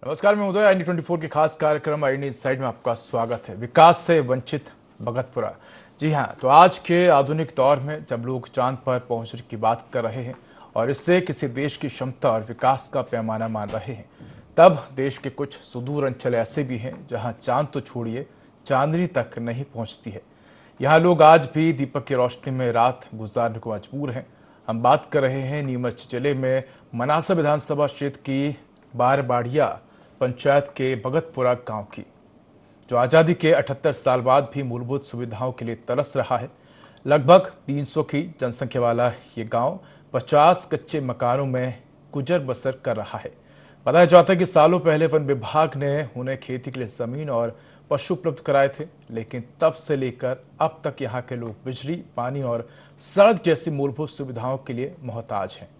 नमस्कार, मैं उदय। IND24 के खास कार्यक्रम IND साइड में आपका स्वागत है। विकास से वंचित भगतपुरा। जी हाँ, तो आज के आधुनिक दौर में जब लोग चांद पर पहुंचने की बात कर रहे हैं और इससे किसी देश की क्षमता और विकास का पैमाना मान रहे हैं, तब देश के कुछ सुदूर अंचल ऐसे भी हैं जहां चांद तो छोड़िए, चांदनी तक नहीं पहुंचती है। यहाँ लोग आज भी दीपक की रोशनी में रात गुजारने को मजबूर हैं। हम बात कर रहे हैं नीमच जिले में मनासा विधानसभा क्षेत्र की बारबाड़िया पंचायत के भगतपुरा गांव की, जो आज़ादी के 78 साल बाद भी मूलभूत सुविधाओं के लिए तरस रहा है। लगभग 300 की जनसंख्या वाला ये गांव 50 कच्चे मकानों में गुजर बसर कर रहा है। बताया जाता है कि सालों पहले वन विभाग ने उन्हें खेती के लिए जमीन और पशु उपलब्ध कराए थे, लेकिन तब से लेकर अब तक यहाँ के लोग बिजली, पानी और सड़क जैसी मूलभूत सुविधाओं के लिए मोहताज हैं।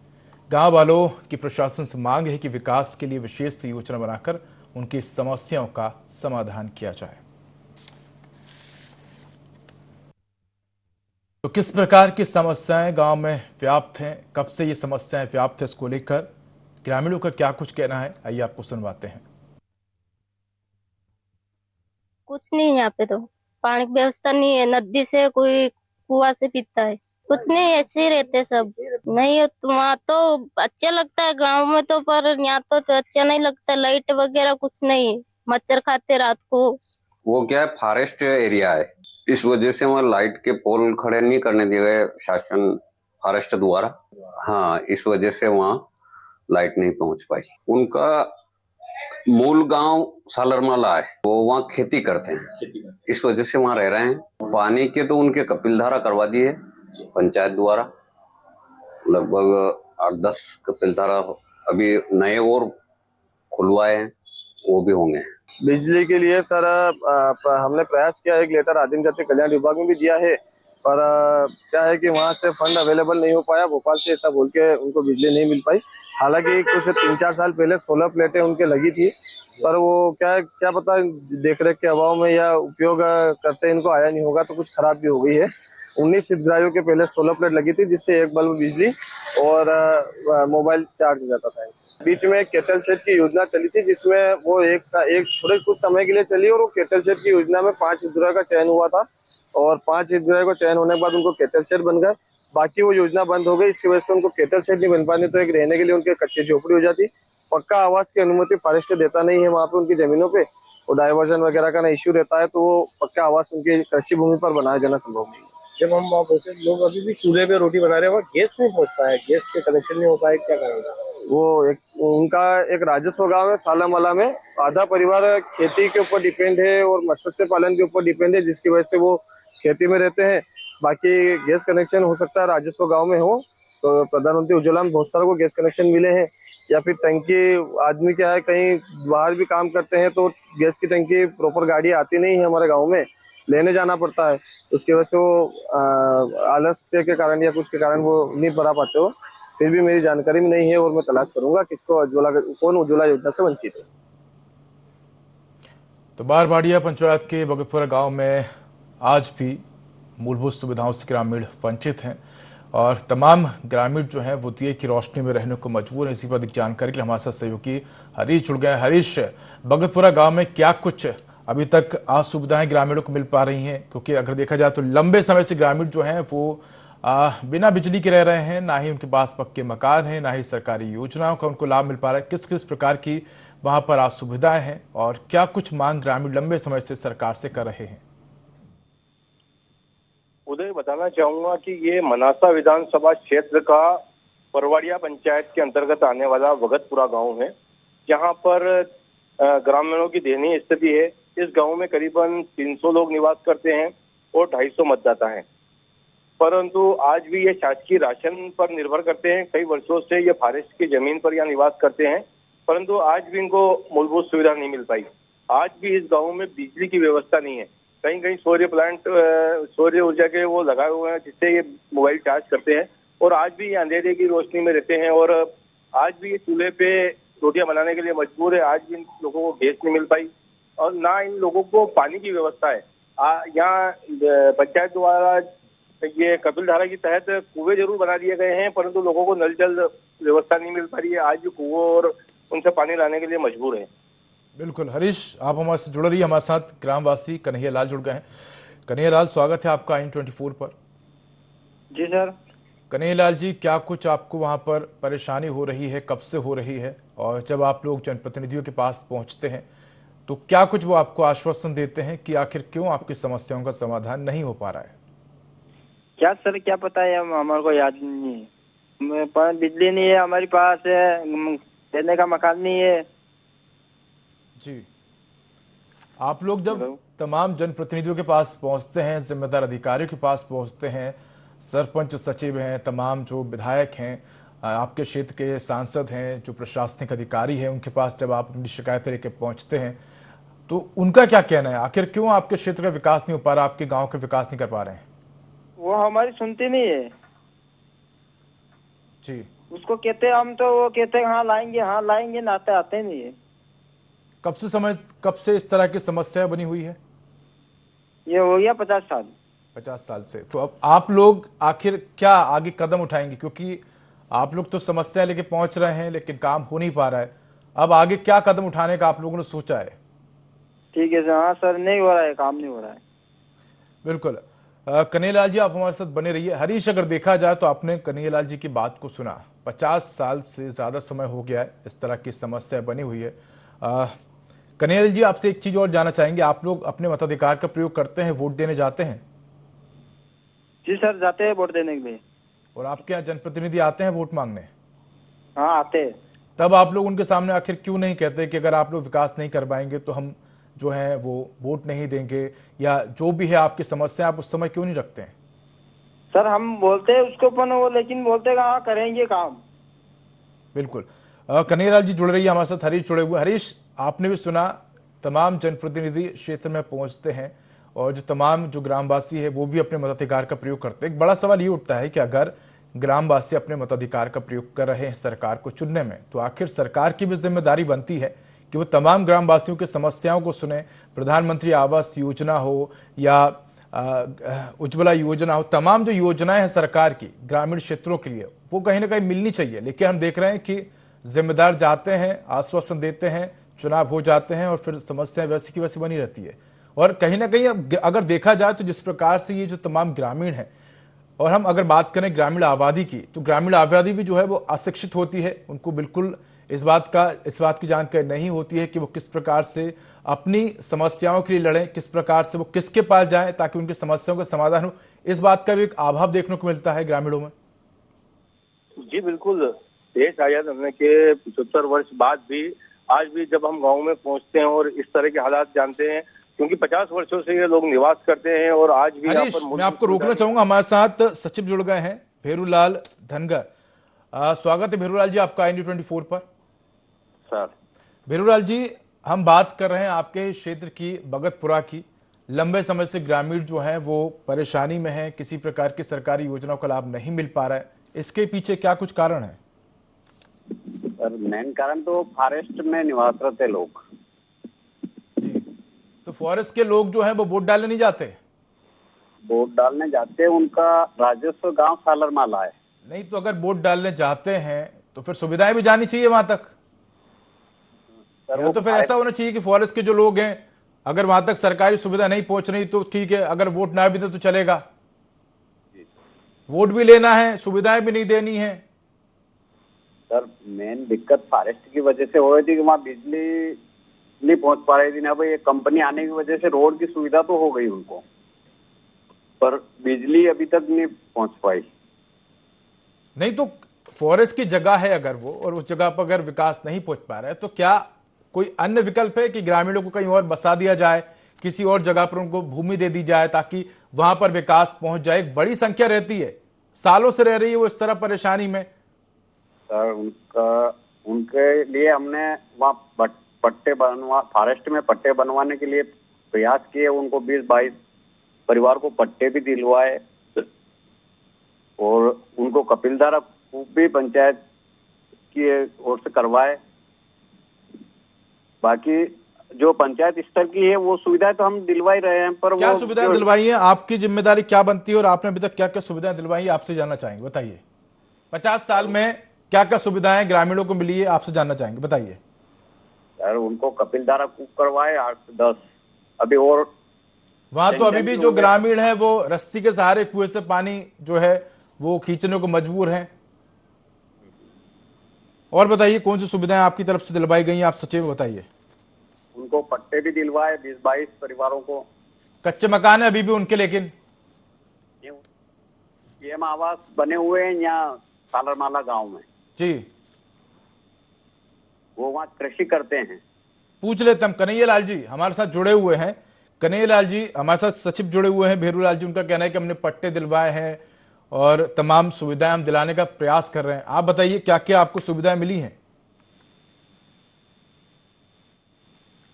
गांव वालों की प्रशासन से मांग है कि विकास के लिए विशेष योजना बनाकर उनकी समस्याओं का समाधान किया जाए। तो किस प्रकार की समस्याएं गांव में व्याप्त हैं, कब से ये समस्याएं व्याप्त है, इसको लेकर ग्रामीणों का क्या कुछ कहना है, आइए आपको सुनवाते हैं। कुछ नहीं, यहाँ पे तो पानी की व्यवस्था नहीं है। नदी से कोई कुआं से पीता है। कुछ नहीं, ऐसे ही रहते सब। नहीं है तो वहाँ तो अच्छा लगता है गांव में तो, पर यहाँ तो अच्छा नहीं लगता। लाइट वगैरह कुछ नहीं है, मच्छर खाते रात को। वो क्या है, फॉरेस्ट एरिया है, इस वजह से वहाँ लाइट के पोल खड़े नहीं करने दिए गए शासन फॉरेस्ट द्वारा। हाँ, इस वजह से वहाँ लाइट नहीं पहुंच पाई। उनका मूल गांव सालरमाला है, वो वहाँ खेती करते हैं, इस वजह से वहाँ रह रहे हैं। पानी के तो उनके कपिलधारा करवा दी है पंचायत द्वारा, लगभग 8-10 कपिलधारा अभी नए और खुलवाए हैं, वो भी होंगे। बिजली के लिए सर हमने प्रयास किया, एक लेटर आदिम जाति कल्याण विभाग में भी दिया है, पर क्या है कि वहां से फंड अवेलेबल नहीं हो पाया। भोपाल से ऐसा बोल के उनको बिजली नहीं मिल पाई। हालांकि कुछ 3-4 साल पहले 16 प्लेटें उनके लगी थी, पर वो क्या पता देखरेख के अभाव में या उपयोग करते इनको आया नहीं होगा, तो कुछ खराब भी हो गई है। 19 हितग्राहियों के पहले 16 प्लेट लगी थी, जिससे एक बल्ब बिजली और मोबाइल चार्ज हो जाता था। बीच में केटल सेट की योजना चली थी, जिसमें वो एक थोड़े कुछ समय के लिए चली, और वो केटल सेट की योजना में 5 हितग्राहियों का चयन हुआ था, और 5 हितग्राहियों का चयन होने के बाद उनको केटल सेट बन गए। बाकी वो योजना बंद हो गई, इसकी वजह से उनको केटल सेट नहीं बन पाने, तो एक रहने के लिए उनके कच्ची झोपड़ी हो जाती। पक्का आवास की अनुमति फॉरेस्ट देता नहीं है वहाँ पे उनकी जमीनों पे, वो डाइवर्जन वगैरह का ना इश्यू रहता है, तो वो पक्का आवास उनकी कृषि भूमि पर बनाया जाना संभव नहीं है। जब हम वहाँ पहुंचे, लोग अभी भी चूल्हे पे रोटी बना रहे हैं, वहाँ गैस नहीं पहुंच पाया, गैस के कनेक्शन नहीं हो पाए, क्या करेंगे? वो उनका एक राजस्व गांव है सालामला में। आधा परिवार खेती के ऊपर डिपेंड है और मत्स्य पालन के ऊपर डिपेंड है, जिसकी वजह से वो खेती में रहते हैं। बाकी गैस कनेक्शन हो सकता है राजस्व गांव में हो, तो प्रधानमंत्री उज्ज्वला में बहुत सारे को गैस कनेक्शन मिले हैं, या फिर टंकी। आदमी क्या है, कहीं बाहर भी काम करते हैं तो गैस की टंकी प्रॉपर गाड़ी आती नहीं है हमारे गाँव में, लेने जाना पड़ता है। उसकी वजह से वो आलस्य के कारण या कुछ के कारण वो नहीं भरा पाते हो। फिर भी मेरी जानकारी में नहीं है, और मैं तलाश करूंगा किसको कौन उज्ज्वला योजना से वंचित है। तो बारबाड़िया पंचायत के भगतपुरा गांव में आज भी मूलभूत सुविधाओं से ग्रामीण वंचित हैं और तमाम ग्रामीण जो हैं वो दिए की रोशनी में रहने को मजबूर हैं। इसी पर अधिक जानकारी के लिए हमारे साथ सहयोगी हरीश जुड़ गए। हरीश, भगतपुरा गांव में क्या कुछ अभी तक सुविधाएं ग्रामीणों को मिल पा रही हैं? क्योंकि अगर देखा जाए तो लंबे समय से ग्रामीण जो हैं वो बिना बिजली के रह रहे हैं, ना ही उनके पास पक्के मकान हैं, ना ही सरकारी योजनाओं का उनको लाभ मिल पा रहा है। किस किस प्रकार की वहां पर असुविधाएं हैं और क्या कुछ मांग ग्रामीण लंबे समय से सरकार से कर रहे हैं? उदय, बताना चाहूंगा कि ये मनासा विधानसभा क्षेत्र का परवाड़िया पंचायत के अंतर्गत आने वाला भगतपुरा गांव है, जहां पर ग्रामीणों की दयनीय स्थिति है। इस गांव में करीबन 300 लोग निवास करते हैं और 250 मतदाता हैं, परंतु आज भी ये शासकीय राशन पर निर्भर करते हैं। कई वर्षों से ये फॉरेस्ट की जमीन पर यहाँ निवास करते हैं, परंतु आज भी इनको मूलभूत सुविधा नहीं मिल पाई। आज भी इस गांव में बिजली की व्यवस्था नहीं है। कहीं कहीं सौर्य प्लांट, सौर्य ऊर्जा के वो लगाए हुए हैं, जिससे ये मोबाइल चार्ज करते हैं, और आज भी ये अंधेरे की रोशनी में रहते हैं, और आज भी ये चूल्हे पे रोटियां बनाने के लिए मजबूर है। आज भी इन लोगों को गैस नहीं मिल पाई, और ना इन लोगों को पानी की व्यवस्था है। यहाँ पंचायत द्वारा ये कपिलधारा के तहत कुएं जरूर बना दिए गए हैं, परंतु लोगों को नल जल व्यवस्था नहीं मिल पा रही है। आज भी कुओं और उनसे पानी लाने के लिए मजबूर है। बिल्कुल हरीश, आप हमारे से जुड़ रही है। हमारे साथ ग्रामवासी कन्हैया लाल जुड़ गए हैं। कन्हैया लाल, स्वागत है आपका IN24 पर। जी सर। कन्हैया लाल जी, क्या कुछ आपको वहां पर परेशानी हो रही है, कब से हो रही है, और जब आप लोग जनप्रतिनिधियों के पास पहुंचते हैं तो क्या कुछ वो आपको आश्वासन देते हैं कि आखिर क्यों आपकी समस्याओं का समाधान नहीं हो पा रहा है? क्या सर, क्या पता है, हमारे को याद नहीं है। पर बिजली नहीं है हमारे पास, रहने का मकान नहीं है। जी, आप लोग जब तमाम जनप्रतिनिधियों के पास पहुंचते हैं, जिम्मेदार अधिकारियों के पास पहुंचते हैं, सरपंच सचिव हैं, तमाम जो विधायक हैं, आपके क्षेत्र के सांसद हैं, जो प्रशासनिक अधिकारी हैं, उनके पास जब आप अपनी शिकायतें लेकर पहुंचते हैं तो उनका क्या कहना है? आखिर क्यों आपके क्षेत्र का विकास नहीं हो पा रहा, आपके गांव का विकास नहीं कर पा रहे हैं? वो हमारी सुनती नहीं है। जी, उसको कहते हम तो वो कहते हाँ लाएंगे, नाते आते नहीं है। कब से इस तरह की समस्या बनी हुई है? ये हो गया 50 साल। 50 साल से। तो अब आप लोग आखिर क्या आगे कदम उठाएंगे? क्योंकि आप लोग तो समस्या लेके पहुंच रहे हैं लेकिन काम हो नहीं पा रहा है। अब आगे क्या कदम उठाने का आप लोगों ने सोचा है? ठीक है सर। हाँ सर, नहीं हो रहा है, काम नहीं हो रहा है। बिल्कुल। कन्हैया लाल जी, आप हमारे साथ बने रहिए। हरीश, अगर देखा जाए तो आपने कन्हैया लाल जी की बात को सुना। 50 साल से ज्यादा समय हो गया है इस तरह की समस्या बनी हुई है। कन्हैया लाल जी, आपसे एक चीज और जानना चाहेंगे, आप लोग अपने मताधिकार का प्रयोग करते हैं, वोट देने जाते हैं? जी सर, जाते हैं वोट देने के लिए। और आपके यहाँ जनप्रतिनिधि आते हैं वोट मांगने? हाँ आते हैं। तब आप लोग उनके सामने आखिर क्यों नहीं कहते कि अगर आप लोग विकास नहीं कर पाएंगे तो हम जो है वो वोट नहीं देंगे, या जो भी है आपकी समस्या, आप उस समय क्यों नहीं रखते हैं? सर हम बोलते हैं उसको, पर वो लेकिन बोलते हैं हाँ करेंगे काम। बिल्कुल। कन्हैया लाल जी जुड़ रही है हमारे साथ। हरीश जुड़े हुए। हरीश, आपने भी सुना, तमाम जनप्रतिनिधि क्षेत्र में पहुंचते हैं और जो तमाम जो ग्रामवासी है वो भी अपने मताधिकार का प्रयोग करते हैं। एक बड़ा सवाल ये उठता है कि अगर ग्रामवासी अपने मताधिकार का प्रयोग कर रहे हैं सरकार को चुनने में, तो आखिर सरकार की भी जिम्मेदारी बनती है कि वो तमाम ग्रामवासियों की समस्याओं को सुने। प्रधानमंत्री आवास योजना हो या उज्ज्वला योजना हो, तमाम जो योजनाएं हैं सरकार की ग्रामीण क्षेत्रों के लिए, वो कहीं ना कहीं मिलनी चाहिए। लेकिन हम देख रहे हैं कि जिम्मेदार जाते हैं, आश्वासन देते हैं, चुनाव हो जाते हैं और फिर समस्या वैसी की वैसी बनी रहती है। और कहीं ना कहीं अगर देखा जाए तो जिस प्रकार से ये जो तमाम ग्रामीण है, और हम अगर बात करें ग्रामीण आबादी की, तो ग्रामीण आबादी भी जो है वो अशिक्षित होती है। उनको बिल्कुल इस बात की जानकारी नहीं होती है कि वो किस प्रकार से अपनी समस्याओं के लिए लड़ें, किस प्रकार से वो किसके पास जाएं ताकि उनकी समस्याओं का समाधान हो। इस बात का भी एक अभाव देखने को मिलता है ग्रामीणों में। जी बिल्कुल। देश आजाद होने के 75 वर्ष बाद भी आज भी जब हम गांव में पहुंचते हैं और इस तरह के हालात जानते हैं, क्योंकि 50 वर्षों से ये लोग निवास करते हैं और आज भी यहाँ पर मैं आपको रोकना चाहूंगा, हमारे साथ सचिव जुड़ गए हैं भेरूलाल धनगर। स्वागत है भेरूलाल जी आपका IN24 पर। सर भेरूलाल जी, हम बात कर रहे हैं आपके क्षेत्र की, बगतपुरा की। लंबे समय से ग्रामीण जो है वो परेशानी में है, किसी प्रकार की सरकारी योजनाओं का लाभ नहीं मिल पा रहा है। इसके पीछे क्या कुछ कारण है? सर मेन कारण तो फॉरेस्ट में निवासरत है लोग। जी, तो फॉरेस्ट के लोग जो हैं वो वोट डालने नहीं जाते? वोट डालने जाते हैं, उनका राजस्व गांव सालरमाला है। नहीं, तो अगर वोट डालने जाते हैं तो फिर सुविधाएं भी जानी चाहिए वहां तक। या तो फिर ऐसा होना चाहिए कि फॉरेस्ट के जो लोग हैं, अगर वहां तक सरकारी सुविधा नहीं पहुंच रही तो ठीक है, अगर वोट ना भी दे तो चलेगा। वोट भी लेना है, सुविधाएं भी नहीं देनी है। सर मेन दिक्कत फॉरेस्ट की वजह से हो रही थी कि वहाँ बिजली नहीं पहुंच पा रही थी ना भाई। ये कंपनी आने की वजह से रोड की सुविधा तो हो गई उनको, पर बिजली अभी तक नहीं पहुंच पाई। नहीं, तो फॉरेस्ट की जगह है अगर वो, और उस जगह पर अगर विकास नहीं पहुंच पा रहा है, तो क्या कोई अन्य विकल्प है कि ग्रामीणों को कहीं और बसा दिया जाए, किसी और जगह पर उनको भूमि दे दी जाए ताकि वहां पर विकास पहुंच जाए? एक बड़ी संख्या रहती है, सालों से रह रही है वो इस तरह परेशानी में। सर उनके लिए हमने वहाँ फॉरेस्ट में पट्टे बनवाने के लिए प्रयास किए। उनको 20-22 परिवार को पट्टे भी दिलवाए और उनको कपिलधारा कूप भी पंचायत की ओर से करवाए। बाकी जो पंचायत स्तर की है वो सुविधाएं तो हम दिलवा ही रहे हैं, पर क्या वो सुविधाएं दिलवाई है? आपकी जिम्मेदारी क्या बनती है और आपने अभी तक क्या क्या सुविधाएं दिलवाई है, आपसे जानना चाहेंगे, बताइए। 50 साल में क्या क्या सुविधाएं ग्रामीणों को मिली है, आपसे जानना चाहेंगे, बताइए। सर उनको कपिलधारा कूप करवाए 8 से 10 अभी और वहां तो अभी भी जो ग्रामीण है वो रस्सी के सहारे कुएं से पानी जो है वो खींचने को मजबूर हैं। और बताइए कौन सी सुविधाएं आपकी तरफ से दिलवाई गई हैं, आप सचिव बताइए। उनको पट्टे भी दिलवाए 20-22 परिवारों को। कच्चे मकान है अभी भी उनके, लेकिन पीएम आवास बने हुए हैं यहाँ सालरमाला गांव में जी, वो वहाँ कृषि करते हैं। पूछ लेते हम। कन्हैया लाल जी हमारे साथ जुड़े हुए हैं। कन्हैया लाल जी हमारे साथ सचिव जुड़े हुए हैं भेरू लाल जी। उनका कहना है कि हमने पट्टे दिलवाए हैं और तमाम सुविधाएं हम दिलाने का प्रयास कर रहे हैं। आप बताइए क्या क्या आपको सुविधाएं मिली हैं?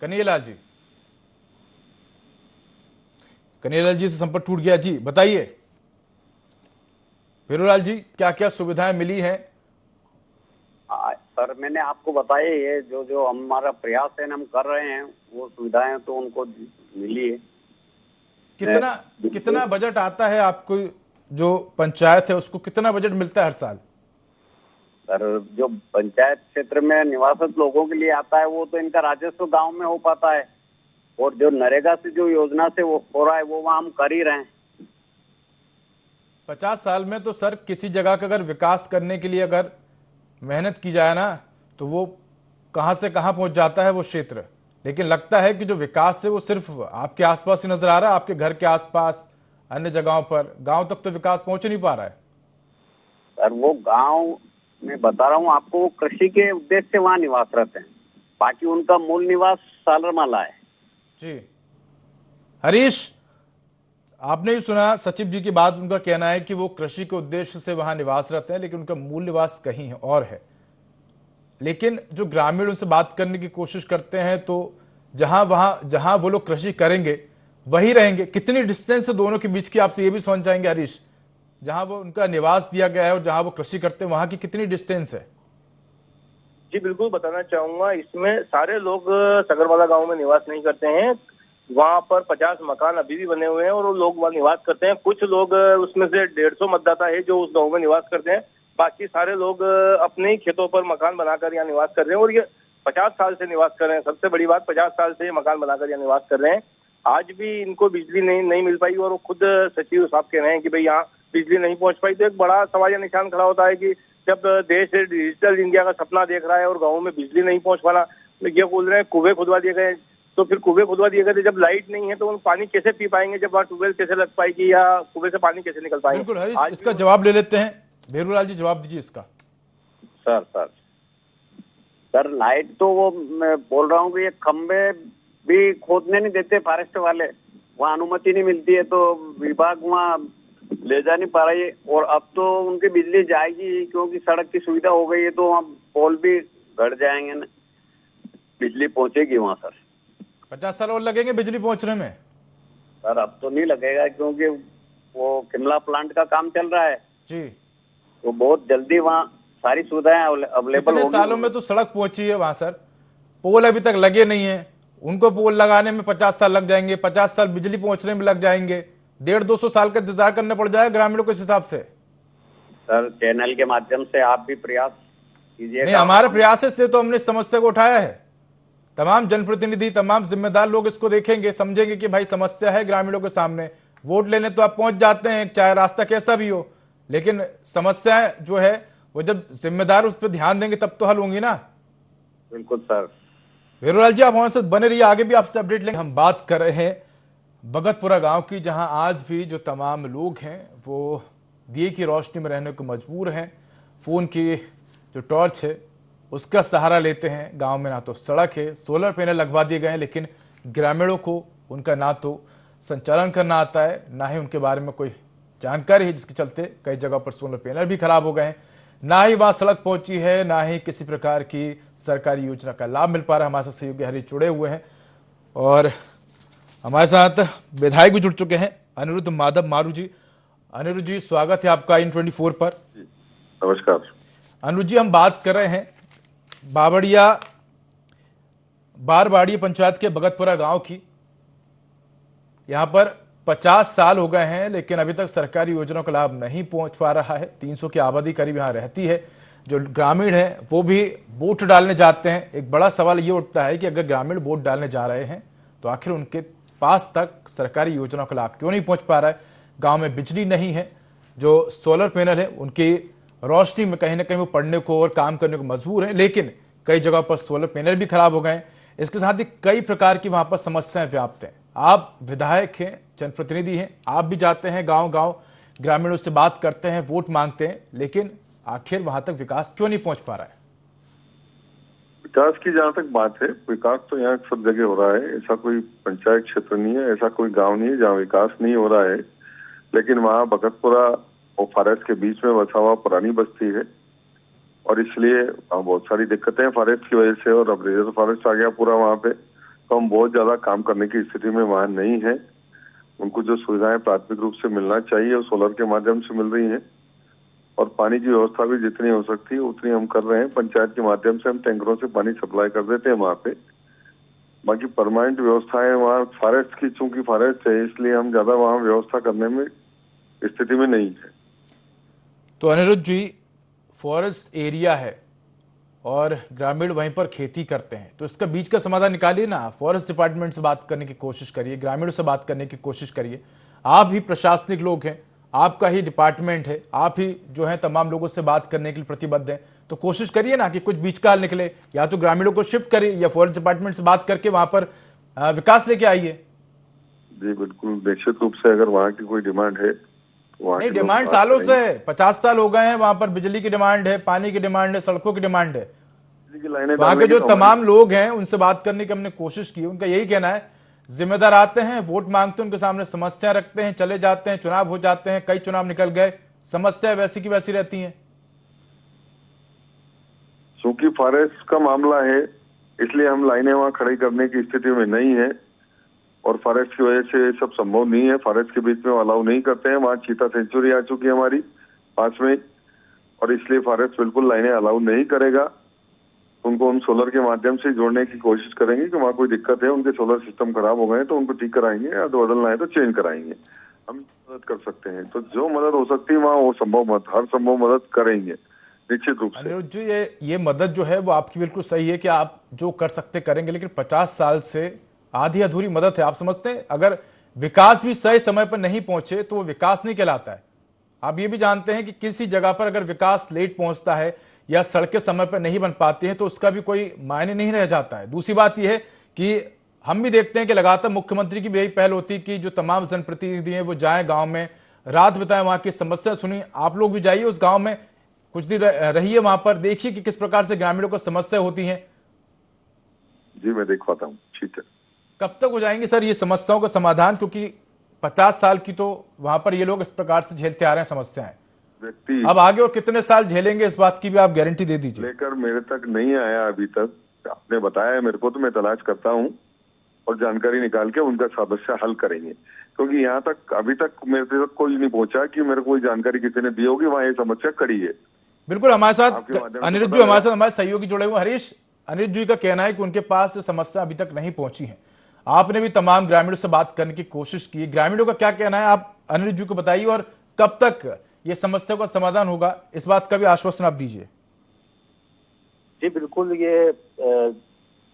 कन्हैया लाल जी, कन्हैया लाल जी से संपर्क टूट गया। जी बताइए भेरू लाल जी, क्या क्या सुविधाएं मिली हैं? सर मैंने आपको बताया ये जो जो हमारा प्रयास है हम कर रहे हैं, वो सुविधाएं तो उनको मिली है। कितना बजट आता है आपको? जो पंचायत है उसको कितना बजट मिलता है हर साल? सर जो पंचायत क्षेत्र में निवासित लोगों के लिए आता है वो तो इनका राजस्व गांव में हो पाता है, और जो नरेगा से जो योजना से वो हो रहा है वो वहाँ हम कर ही रहे हैं। 50 साल में तो सर किसी जगह का अगर विकास करने के लिए अगर मेहनत की जाए ना तो वो कहां से कहां पहुंच जाता है वो क्षेत्र। लेकिन लगता है कि जो विकास है वो सिर्फ आपके आसपास ही नजर आ रहा है, आपके घर के आसपास, अन्य जगहों पर गांव तक तो विकास पहुंच नहीं पा रहा है। सर वो गांव में बता रहा हूँ आपको, वो कृषि के उद्देश्य से वहाँ निवासरत हैं, बाकी उनका मूल निवास सालरमाला है। जी हरीश, आपने भी सुना सचिव जी की बात। उनका कहना है कि वो कृषि के उद्देश्य से वहां निवासरत है, लेकिन उनका मूल निवास कहीं है और है। लेकिन जो ग्रामीण उनसे बात करने की कोशिश करते हैं तो जहां वो लोग कृषि करेंगे वही रहेंगे। कितनी डिस्टेंस है दोनों के बीच की, आपसे ये भी समझ जाएंगे हरीश। जहां वो उनका निवास दिया गया है और जहां वो कृषि करते हैं वहां की कितनी डिस्टेंस है? जी बिल्कुल बताना चाहूंगा, इसमें सारे लोग सगरवाला गांव में निवास नहीं करते हैं। वहां पर 50 मकान अभी भी बने हुए हैं और वो लोग वहाँ निवास करते हैं। कुछ लोग उसमें से 150 मतदाता है जो उस गांव में निवास करते हैं, बाकी सारे लोग अपने ही खेतों पर मकान बनाकर यहाँ निवास कर रहे हैं और ये 50 साल से निवास कर रहे हैं। सबसे बड़ी बात, 50 साल से मकान बनाकर यहाँ निवास कर रहे हैं। आज भी इनको बिजली नहीं मिल पाई और वो खुद सचिव साहब कह रहे हैं कि भाई यहाँ बिजली नहीं पहुंच पाई। तो एक बड़ा सवाल या निशान खड़ा होता है कि जब देश डिजिटल इंडिया का सपना देख रहा है और गाँव में बिजली नहीं पहुंच पाना, तो ये बोल रहे हैं कुएं खुदवा दिए गए। तो फिर कुएं खुदवा दिए गए, जब लाइट नहीं है तो उन पानी कैसे पी पाएंगे, जब वहाँ ट्यूबवेल कैसे लग पाएगी या कुएं से पानी कैसे निकल पाएंगे? बिल्कुल हरीश, इसका जवाब ले लेते हैं। भेरू लाल जी जवाब दीजिए इसका। सर लाइट तो वो मैं बोल रहा हूँ कि ये खंबे भी खोदने नहीं देते फॉरेस्ट वाले, वहाँ अनुमति नहीं मिलती है तो विभाग वहाँ ले जा नहीं पा रही है। और अब तो उनकी बिजली जाएगी क्योंकि सड़क की सुविधा हो गई है, तो वहाँ पोल भी घट जाएंगे ना, बिजली पहुंचेगी वहाँ। सर 50 साल और लगेंगे बिजली पहुंचने में? सर अब तो नहीं लगेगा क्योंकि वो किमला प्लांट का काम चल रहा है जी, तो बहुत जल्दी वहाँ सारी सुविधाएं अवेलेबल होंगी। सालों में तो सड़क पहुंची है वहां सर, पोल अभी तक लगे नहीं है। उनको पोल लगाने में 50 साल लग जाएंगे, 50 साल बिजली पहुंचने में लग जाएंगे, 150-200 साल का इंतजार करना पड़ जाएगा ग्रामीणों को इस हिसाब से। सर चैनल के माध्यम से आप भी प्रयास कीजिए। नहीं, हमारे प्रयास से तो हमने इस समस्या को उठाया है। तमाम जनप्रतिनिधि, तमाम जिम्मेदार लोग इसको देखेंगे, समझेंगे कि भाई समस्या है ग्रामीणों के सामने। वोट लेने तो आप पहुंच जाते हैं चाहे रास्ता कैसा भी हो, लेकिन समस्याएं जो है वो जब जिम्मेदार उस पर ध्यान देंगे तब तो हल होंगी ना। बिल्कुल सर। भेरू लाल जी आप हमारे साथ बने रहिए, आगे भी आपसे अपडेट लेंगे। हम बात कर रहे हैं भगतपुरा गांव की, जहां आज भी जो तमाम लोग हैं वो दिए की रोशनी में रहने को मजबूर हैं। फोन की जो टॉर्च है उसका सहारा लेते हैं। गांव में ना तो सड़क है, सोलर पैनल लगवा दिए गए हैं, लेकिन ग्रामीणों को उनका ना तो संचालन करना आता है, ना ही उनके बारे में कोई जानकारी है, जिसके चलते कई जगह पर सोलर पैनल भी खराब हो गए हैं। ना ही वहां सड़क पहुंची है, ना ही किसी प्रकार की सरकारी योजना का लाभ मिल पा रहा है। हमारे साथ सहयोगी हरीश जुड़े हुए हैं और हमारे साथ विधायक भी जुड़ चुके हैं, अनिरुद्ध माधव मारू जी। अनिरुद्ध जी स्वागत है आपका इन24 पर। नमस्कार अनिरुद्ध जी, हम बात कर रहे हैं बारबाड़ी पंचायत के भगतपुरा गांव की। यहां पर 50 साल हो गए हैं, लेकिन अभी तक सरकारी योजनाओं का लाभ नहीं पहुंच पा रहा है। 300 की आबादी करीब यहां रहती है। जो ग्रामीण हैं वो भी वोट डालने जाते हैं। एक बड़ा सवाल ये उठता है कि अगर ग्रामीण वोट डालने जा रहे हैं तो आखिर उनके पास तक सरकारी योजनाओं का लाभ क्यों नहीं पहुंच पा रहा है। गांव में बिजली नहीं है, जो सोलर पैनल है उनकी रोशनी में कहीं ना कहीं वो पढ़ने को और काम करने को मजबूर हैं, लेकिन कई जगह पर सोलर पैनल भी खराब हो गए हैं। इसके साथ ही कई प्रकार की वहां पर समस्याएं व्याप्त हैं। आप विधायक हैं, जनप्रतिनिधि हैं, आप भी जाते हैं गांव गांव, ग्रामीणों से बात करते हैं, वोट मांगते हैं, लेकिन आखिर वहां तक विकास क्यों नहीं पहुंच पा रहा है। विकास की जहाँ तक बात है, विकास तो यहाँ सब जगह हो रहा है। ऐसा कोई पंचायत क्षेत्र नहीं है, ऐसा कोई गांव नहीं है जहाँ विकास नहीं हो रहा है। लेकिन वहाँ भगतपुरा और फॉरेस्ट के बीच में बसा हुआ पुरानी बस्ती है और इसलिए वहाँ बहुत सारी दिक्कतें हैं फॉरेस्ट की वजह से। और अब रिजर्व फॉरेस्ट आ गया पूरा वहाँ पे, तो हम बहुत ज्यादा काम करने की स्थिति में वहाँ नहीं है। उनको जो सुविधाएं प्राथमिक रूप से मिलना चाहिए वो सोलर के माध्यम से मिल रही हैं और पानी की व्यवस्था भी जितनी हो सकती है उतनी हम कर रहे हैं। पंचायत के माध्यम से हम टैंकरों से पानी सप्लाई कर देते हैं वहाँ पे। बाकी परमानेंट व्यवस्थाएं वहाँ फॉरेस्ट की, चूंकि फॉरेस्ट है इसलिए हम ज्यादा वहाँ व्यवस्था करने में स्थिति में नहीं है। तो अनिरुद्ध जी, फॉरेस्ट एरिया है और ग्रामीण वहीं पर खेती करते हैं, तो इसका बीच का समाधान निकालिए ना। फॉरेस्ट डिपार्टमेंट से बात करने की कोशिश करिए, ग्रामीणों से बात करने की कोशिश करिए। आप ही प्रशासनिक लोग हैं, आपका ही डिपार्टमेंट है, आप ही जो है तमाम लोगों से बात करने के लिए प्रतिबद्ध हैं, तो कोशिश करिए ना कि कुछ बीच का हल निकले। या तो ग्रामीणों को शिफ्ट करिए या फॉरेस्ट डिपार्टमेंट से बात करके वहां पर विकास लेके आइए। जी बिल्कुल, निश्चित रूप से अगर वहाँ की कोई डिमांड है, नहीं डिमांड सालों से है, 50 साल हो गए हैं। वहां पर बिजली की डिमांड है, पानी की डिमांड है, सड़कों की डिमांड है। वहां के जो तमाम लोग हैं उनसे बात करने की हमने कोशिश की, उनका यही कहना है जिम्मेदार आते हैं, वोट मांगते हैं, उनके सामने समस्या रखते हैं, चले जाते हैं, चुनाव हो जाते हैं, कई चुनाव निकल गए, समस्या वैसी की वैसी रहती हैं। चूंकि फॉरेस्ट का मामला है इसलिए हम लाइनें वहाँ खड़ी करने की स्थिति में नहीं है और फॉरेस्ट की वजह से सब संभव नहीं है। फॉरेस्ट के बीच में अलाउ नहीं करते हैं। वहाँ चीता सेंचुरी आ चुकी है हमारी पास में और इसलिए फॉरेस्ट बिल्कुल लाइनें अलाउ नहीं करेगा। उनको हम सोलर के माध्यम से जोड़ने की कोशिश करेंगे कि वहाँ कोई दिक्कत है, उनके सोलर सिस्टम खराब हो गए तो उनको ठीक कराएंगे या तो बदलना है तो चेंज कराएंगे। हम मदद कर सकते हैं, तो जो मदद हो सकती है वहाँ वो संभव हर संभव मदद करेंगे निश्चित रूप से। अनिरुद्ध जी, ये मदद जो है वो आपकी बिल्कुल सही है कि आप जो कर सकते करेंगे, लेकिन 50 साल से आधी अधूरी मदद है। आप समझते हैं अगर विकास भी सही समय पर नहीं पहुंचे तो वो विकास नहीं कहलाता है। आप ये भी जानते हैं कि किसी जगह पर अगर विकास लेट पहुंचता है या सड़कें समय पर नहीं बन पाती हैं तो उसका भी कोई मायने नहीं रह जाता है। दूसरी बात यह है कि हम भी देखते हैं कि लगातार मुख्यमंत्री की भी यही पहल होती है कि जो तमाम जनप्रतिनिधि हैं वो जाएं गांव में, रात बिताएं, वहां की समस्या सुनी। आप लोग भी जाइए उस गांव में, कुछ दिन रहिए वहां पर, देखिए कि किस प्रकार से ग्रामीणों को समस्या होती है। जी मैं देख पाता हूँ, ठीक है। कब तक हो जाएंगे सर ये समस्याओं का समाधान, क्योंकि 50 साल की तो वहां पर ये लोग इस प्रकार से झेलते आ रहे हैं समस्याएं। व्यक्ति अब आगे और कितने साल झेलेंगे इस बात की भी आप गारंटी दे दीजिए। लेकर मेरे तक नहीं आया अभी तक, आपने बताया है मेरे को तो मैं तलाश करता हूँ और जानकारी निकाल के उनका समस्या हल करेंगे। क्योंकि यहाँ तक अभी तक मेरे तक कोई नहीं पहुंचा कि मेरे को कोई जानकारी किसी ने दी होगी वहाँ ये समस्या खड़ी है। बिल्कुल हमारे साथ अनिरुद्ध जी, हमारे साथ हमारे सहयोगी जुड़े हुए हरीश। अनिरुद्ध जी का कहना है कि उनके पास समस्या अभी तक नहीं पहुंची है। आपने भी तमाम ग्रामीणों से बात करने की कोशिश की, ग्रामीणों का क्या कहना है आप अनिरुद्ध जी को बताइए और कब तक ये समस्या का समाधान होगा इस बात का भी आश्वासन आप दीजिए। जी बिल्कुल, ये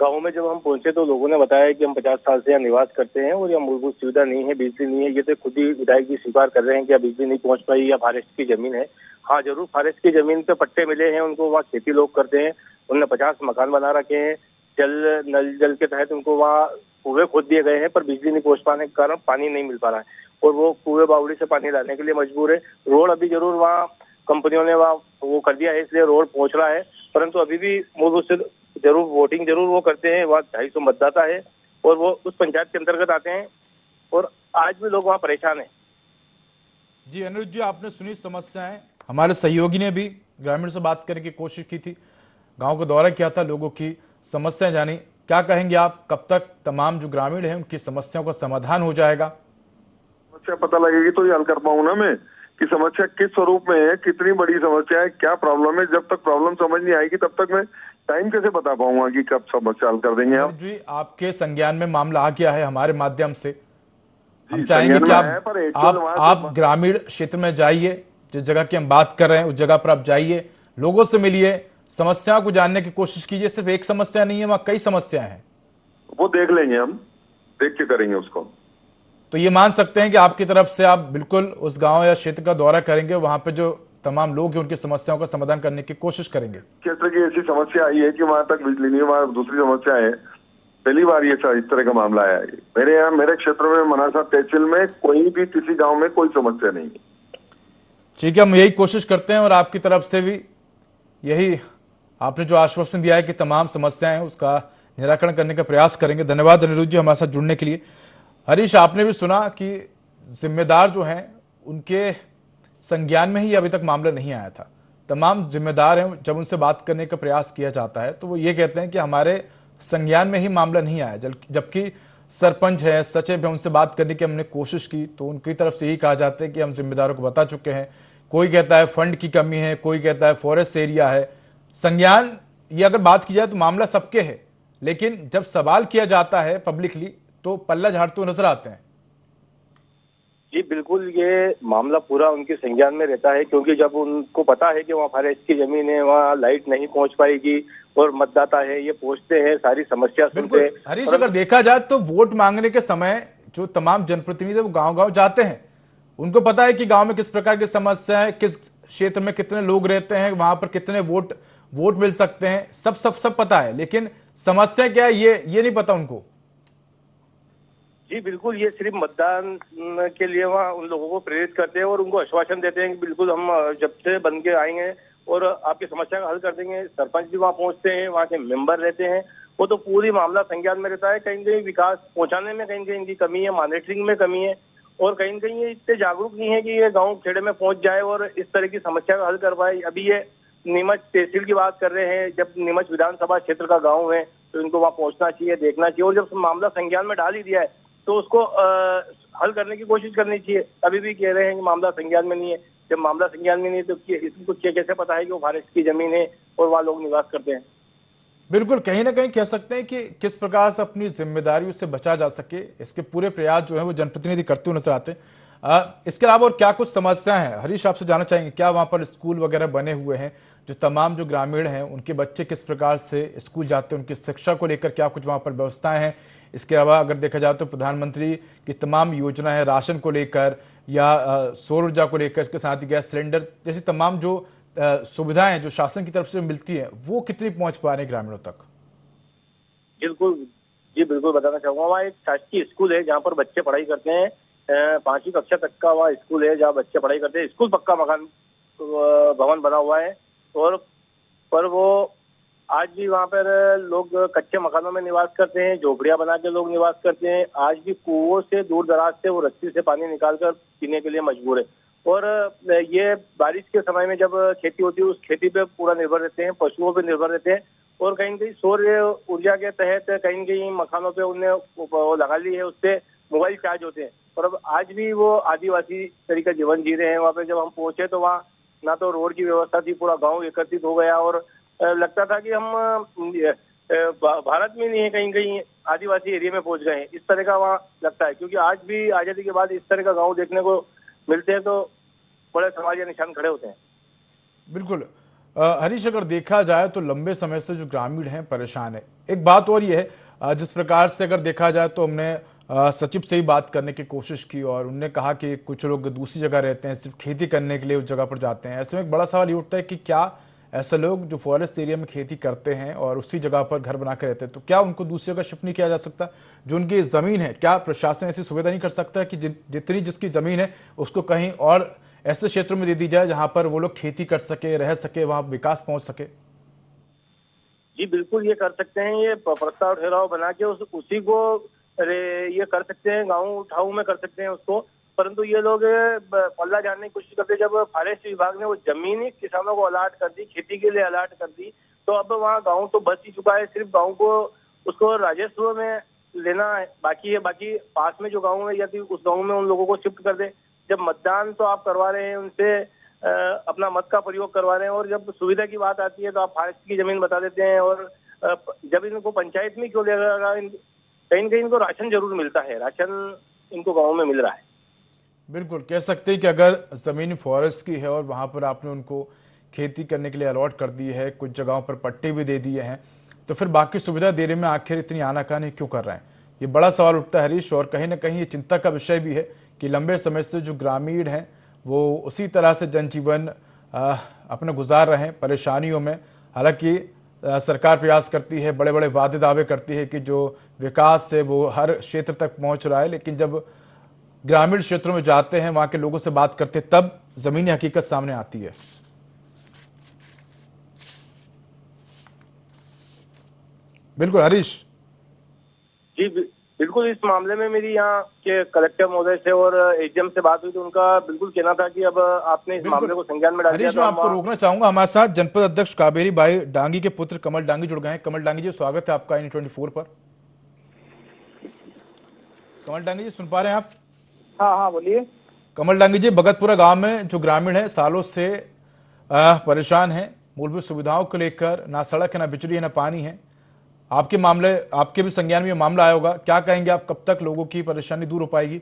गाँव में जब हम पहुंचे तो लोगों ने बताया कि हम 50 साल से यहाँ निवास करते हैं और यहाँ मूलभूत सुविधा नहीं है, बिजली नहीं है। ये तो खुद ही विधायक जी स्वीकार कर रहे हैं कि यहाँ बिजली नहीं पहुंच पाई या फॉरेस्ट की जमीन है। हाँ जरूर, फॉरेस्ट की जमीन पे पट्टे मिले हैं उनको, वहाँ खेती लोग करते हैं, उन्होंने 50 मकान बना रखे हैं। नल जल के तहत उनको वहाँ कुएं खोद दिए गए हैं, पर बिजली नहीं पहुंच पाने के कारण पानी नहीं मिल पा रहा है और वो कुएं बावड़ी से पानी लाने के लिए मजबूर है। रोड अभी जरूर वहाँ कंपनियों ने वहाँ वो कर दिया है, इसलिए रोड पहुंच रहा है, परंतु अभी भी मूल से जरूर वोटिंग जरूर वो करते हैं। वहाँ 250 मतदाता है और वो उस पंचायत के अंतर्गत आते हैं और आज भी लोग वहाँ परेशान हैं। जी अनिरुद्ध जी, आपने सुनी समस्याएं। हमारे सहयोगी ने भी ग्रामीण से बात करने की कोशिश की थी, गांव का दौरा किया था, लोगों की समस्याएं जानी। क्या कहेंगे आप, कब तक तमाम जो ग्रामीण हैं उनकी समस्याओं का समाधान हो जाएगा? समस्या पता लगेगी तो ये हल कर पाऊँ ना मैं कि समस्या किस स्वरूप में है, कितनी बड़ी समस्या है, क्या प्रॉब्लम है। जब तक प्रॉब्लम समझ नहीं आएगी तब तक मैं टाइम कैसे बता पाऊंगा कि कब समस्या हल कर देंगे आप। जी आपके संज्ञान में मामला आ गया है हमारे माध्यम से, हम चाहेंगे कि आप ग्रामीण क्षेत्र में जाइए, जिस जगह की हम बात कर रहे हैं उस जगह पर आप जाइए, लोगों से मिलिए, समस्याओं को जानने की कोशिश कीजिए। सिर्फ एक समस्या नहीं है, वहां कई समस्याएं हैं। वो देख लेंगे, हम देख के करेंगे उसको। तो ये मान सकते हैं कि आपकी तरफ से आप बिल्कुल उस गांव या क्षेत्र का दौरा करेंगे, वहां पे जो तमाम लोग हैं उनकी समस्याओं का समाधान करने की कोशिश करेंगे। क्षेत्र की ऐसी समस्या आई है कि वहां तक बिजली नहीं है, वहां दूसरी समस्या है। पहली बार ये इस तरह का मामला आया है। मेरे यहाँ, मेरे क्षेत्र में, मनासा तहसील में कोई भी किसी गांव में कोई समस्या नहीं है। ठीक है, हम यही कोशिश करते हैं और आपकी तरफ से भी यही आपने जो आश्वासन दिया है कि तमाम समस्याएं हैं उसका निराकरण करने का प्रयास करेंगे। धन्यवाद अनिरुद्ध जी हमारे साथ जुड़ने के लिए। हरीश, आपने भी सुना कि जिम्मेदार जो हैं उनके संज्ञान में ही अभी तक मामला नहीं आया था। तमाम जिम्मेदार हैं, जब उनसे बात करने का प्रयास किया जाता है तो वो ये कहते हैं कि हमारे संज्ञान में ही मामला नहीं आया, जबकि सरपंच है, सचिव है, उनसे बात करने की हमने कोशिश की तो उनकी तरफ से यही कहा जाता है कि हम जिम्मेदारों को बता चुके हैं। कोई कहता है फंड की कमी है, कोई कहता है फॉरेस्ट एरिया है। संज्ञान ये अगर बात की जाए तो मामला सबके है, लेकिन जब सवाल किया जाता है पब्लिकली तो पल्ला झाड़ते हुए नजर आते हैं। जी बिल्कुल, ये मामला पूरा उनके संज्ञान में रहता है, क्योंकि जब उनको पता है कि वहाँ फॉरेस्ट की जमीन है, वहाँ लाइट नहीं पहुंच पाएगी और मतदाता है ये पहुंचते हैं, सारी समस्या सुनते हैं। हरीश, अगर देखा जाए तो वोट मांगने के समय जो तमाम जनप्रतिनिधि वो गांव-गांव जाते हैं, उनको पता है कि गांव में किस प्रकार की समस्या है, किस क्षेत्र में कितने लोग रहते हैं, वहां पर कितने वोट मिल सकते हैं, सब पता है, लेकिन समस्या क्या है ये नहीं पता उनको। जी बिल्कुल, ये सिर्फ मतदान के लिए वहाँ उन लोगों को प्रेरित करते हैं और उनको आश्वासन देते हैं कि बिल्कुल हम जब से बन के आएंगे और आपकी समस्या का हल कर देंगे। सरपंच भी वहाँ पहुँचते हैं, वहाँ के मेंबर रहते हैं, वो तो पूरी मामला संज्ञान में रहता है। कहीं कहीं विकास पहुँचाने में कहीं कहीं इनकी कमी है, मॉनिटरिंग में कमी है, और कहीं कहीं ये इतने जागरूक नहीं है कि ये गाँव खेड़े में पहुँच जाए और इस तरह की समस्या का हल कर पाए। अभी ये नीमच तहसील की बात कर रहे हैं, जब नीमच विधानसभा क्षेत्र का गाँव है तो इनको वहाँ पहुँचना चाहिए, देखना चाहिए, और जब मामला संज्ञान में डाल ही दिया है तो उसको हल करने की कोशिश करनी चाहिए। अभी भी कह रहे हैं कि मामला संज्ञान में नहीं है। जब मामला संज्ञान में नहीं है तो इसको कैसे पता है कि वो फॉरेस्ट की जमीन है और वहाँ लोग निवास करते हैं। बिल्कुल, कहीं ना कहीं कह सकते हैं कि किस प्रकार से अपनी जिम्मेदारियों से बचा जा सके, इसके पूरे प्रयास जो है वो जनप्रतिनिधि करते हुए नजर आते हैं। इसके अलावा और क्या कुछ समस्याएं हैं हरीश, आपसे जानना चाहेंगे? क्या वहां पर स्कूल वगैरह बने हुए हैं? जो तमाम जो ग्रामीण हैं उनके बच्चे किस प्रकार से स्कूल जाते हैं, उनकी शिक्षा को लेकर क्या कुछ वहां पर व्यवस्थाएं हैं? इसके अलावा अगर देखा जाए तो प्रधानमंत्री की तमाम योजना है राशन को लेकर या सौर ऊर्जा को लेकर, इसके साथ ही गैस सिलेंडर जैसी तमाम जो सुविधाएं जो शासन की तरफ से मिलती है वो कितनी पहुंच पा रही है ग्रामीणों तक? बिल्कुल जी, बिल्कुल बताना चाहूंगा। वहाँ एक शासकीय स्कूल है जहाँ पर बच्चे पढ़ाई करते हैं, 5वीं कक्षा तक का वहाँ स्कूल है जहाँ बच्चे पढ़ाई करते हैं। स्कूल पक्का मकान भवन बना हुआ है, और पर वो आज भी वहाँ पर लोग कच्चे मकानों में निवास करते हैं, झोपड़ियाँ बना के लोग निवास करते हैं। आज भी कुओं से दूर दराज से वो रस्सी से पानी निकालकर पीने के लिए मजबूर है। और ये बारिश के समय में जब खेती होती है उस खेती पे पूरा निर्भर रहते हैं, पशुओं पे निर्भर रहते हैं, और कहीं कहीं सौर ऊर्जा के तहत कहीं कहीं मकानों पे उन्हें वो लगा ली है, उससे मोबाइल चार्ज होते हैं। और अब आज भी वो आदिवासी तरीका जीवन जी रहे हैं। वहाँ पे जब हम पहुंचे तो वहाँ ना तो रोड की व्यवस्था थी, पूरा गाँव एकत्रित हो गया और लगता था कि हम भारत में नहीं है, कहीं कहीं आदिवासी एरिया में पहुंच गए हैं, इस तरह का वहाँ लगता है। क्योंकि आज भी आजादी के बाद इस तरह का गांव देखने को मिलते हैं तो बड़े समाज निशान खड़े होते हैं। बिल्कुल हरीश, अगर देखा जाए तो लंबे समय से जो ग्रामीण हैं परेशान है। एक बात और ये है, जिस प्रकार से अगर देखा जाए तो हमने सचिव से ही बात करने की कोशिश की और उन्होंने कहा कि कुछ लोग दूसरी जगह रहते हैं, सिर्फ खेती करने के लिए उस जगह पर जाते हैं। ऐसे में एक बड़ा सवाल ये उठता है कि क्या ऐसे लोग जो फॉरेस्ट एरिया में खेती करते हैं और उसी जगह पर घर बना के रहते हैं, तो क्या उनको दूसरी जगह शिफ्ट नहीं किया जा सकता? जो उनकी ज़मीन है, क्या प्रशासन ऐसी सुविधा नहीं कर सकता कि जितनी जिसकी ज़मीन है उसको कहीं और ऐसे क्षेत्रों में दे दी जाए जहां पर वो लोग खेती कर सके, रह सके, वहां विकास पहुंच सके? जी बिल्कुल, ये कर सकते हैं। ये प्रस्ताव ठहराव बना के उसी को ये कर सकते हैं, गाँव ठाऊ में कर सकते हैं उसको। परंतु ये लोग पल्ला जानने की कोशिश करते, जब फॉरेस्ट विभाग ने वो जमीन ही किसानों को अलाट कर दी, खेती के लिए अलाट कर दी, तो अब वहाँ गाँव तो बच ही चुका है। सिर्फ गाँव को उसको राजस्व में लेना बाकी है। बाकी पास में जो गाँव है यदि उस गाँव में उन लोगों को शिफ्ट कर दे। जब मतदान तो आप करवा रहे हैं, उनसे अपना मत का प्रयोग करवा रहे हैं, और जब सुविधा की बात आती है तो आप फॉरेस्ट की जमीन बता देते हैं। और जब इनको पंचायत में क्यों लेगा, कहीं न कहीं इनको राशन जरूर मिलता है, राशन इनको गाँव में मिल रहा है। बिल्कुल, कह सकते हैं कि अगर ज़मीन फॉरेस्ट की है और वहाँ पर आपने उनको खेती करने के लिए अलॉट कर दी है, कुछ जगहों पर पट्टे भी दे दिए हैं, तो फिर बाकी सुविधा देने में आखिर इतनी आनाकानी क्यों कर रहे हैं? ये बड़ा सवाल उठता है हरीश। और कहीं ना कहीं ये चिंता का विषय भी है कि लंबे समय से जो ग्रामीण हैं वो उसी तरह से जनजीवन अपना गुजार रहे हैं परेशानियों में। हालांकि सरकार प्रयास करती है, बड़े बड़े वादे दावे करती है कि जो विकास है वो हर क्षेत्र तक पहुंच रहा है, लेकिन जब ग्रामीण क्षेत्रों में जाते हैं, वहां के लोगों से बात करते हैं, तब जमीनी हकीकत सामने आती है। बिल्कुल हरीश जी बिल्कुल, इस मामले में मेरी यहाँ के कलेक्टर महोदय से और एसडीएम से बात हुई तो उनका बिल्कुल कहना था कि अब आपने इस मामले को संज्ञान में डाल दिया। हरीश, मैं आपको रोकना चाहूंगा। हमारे साथ जनपद अध्यक्ष काबेरी बाई डांगी के पुत्र कमल डांगी जुड़ गए हैं। कमल डांगी जी, स्वागत है आपका INA24 पर। कमल डांगी जी, सुन पा रहे हैं आप? हाँ बोलिए। कमल डांगी जी, भगतपुरा गांव में जो ग्रामीण है सालों से परेशान है, मूलभूत सुविधाओं को लेकर, ना सड़क है, ना बिजली है, ना पानी है। आपके भी संज्ञान में मामला आया होगा, क्या कहेंगे आप, कब तक लोगों की परेशानी दूर हो पाएगी?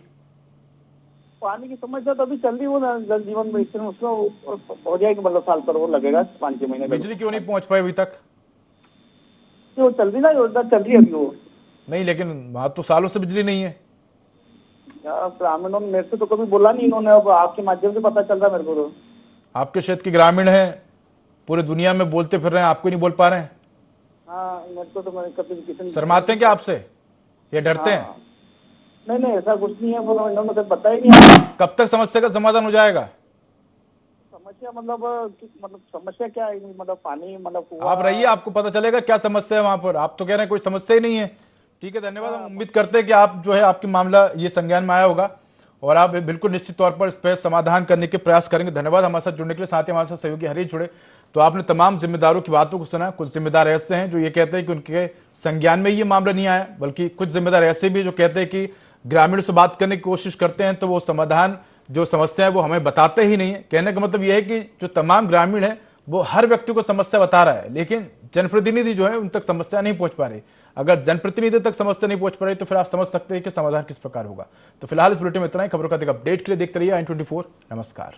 पानी की समस्या तो अभी चल रही हो ना, जल जीवन मिशन उसको हो जाएगी, मतलब साल पर वो लगेगा 5-6 महीने। बिजली क्यों नहीं पहुंच पाई अभी तक? वो चल रही ना योजना, चल रही है अभी वो। नहीं, लेकिन वहां तो सालों से बिजली नहीं है। ग्रामीणों ने मेरे से तो कभी बोला नहीं इन्होंने, अब आपके माध्यम से पता चल रहा मेरे को तो। आपके क्षेत्र के ग्रामीण हैं, पूरे दुनिया में बोलते फिर रहे हैं, आपको नहीं बोल पा रहे हैं? हाँ, मेरे को तो मैं कभी शर्माते हैं क्या आपसे या डरते हैं? नहीं ऐसा कुछ नहीं है, वो इन्होंने तो पता ही नहीं। कब तक समस्या का समाधान हो जाएगा? समस्या मतलब समस्या क्या है, मतलब पानी, मतलब आप रहिए, आपको पता चलेगा क्या समस्या है वहां पर। आप तो कह रहे हैं कोई समस्या ही नहीं है। ठीक है, धन्यवाद। हम उम्मीद करते हैं कि आप जो है आपकी मामला ये संज्ञान में आया होगा और आप बिल्कुल निश्चित तौर पर इस पर समाधान करने के प्रयास करेंगे। धन्यवाद हमारे साथ जुड़ने के लिए। साथ ही हमारे साथ सहयोगी हरीश जुड़े। तो आपने तमाम जिम्मेदारों की बातों को सुना। कुछ जिम्मेदार ऐसे हैं जो ये कहते हैं कि उनके संज्ञान में ये मामला नहीं आया, बल्कि कुछ जिम्मेदार ऐसे भी जो कहते हैं कि ग्रामीणों से बात करने की कोशिश करते हैं तो वो समाधान, जो समस्या है वो हमें बताते ही नहीं है। कहने का मतलब यह है कि जो तमाम ग्रामीण है वो हर व्यक्ति को समस्या बता रहा है, लेकिन जनप्रतिनिधि जो है उन तक समस्या नहीं पहुंच पा रही। अगर जनप्रतिनिधि तक समस्या नहीं पहुंच पा रही तो फिर आप समझ सकते हैं कि समाधान किस प्रकार होगा। तो फिलहाल इस बुलेटिन में इतना ही। खबरों का अधिक अपडेट के लिए देखते रहिए INA24। नमस्कार।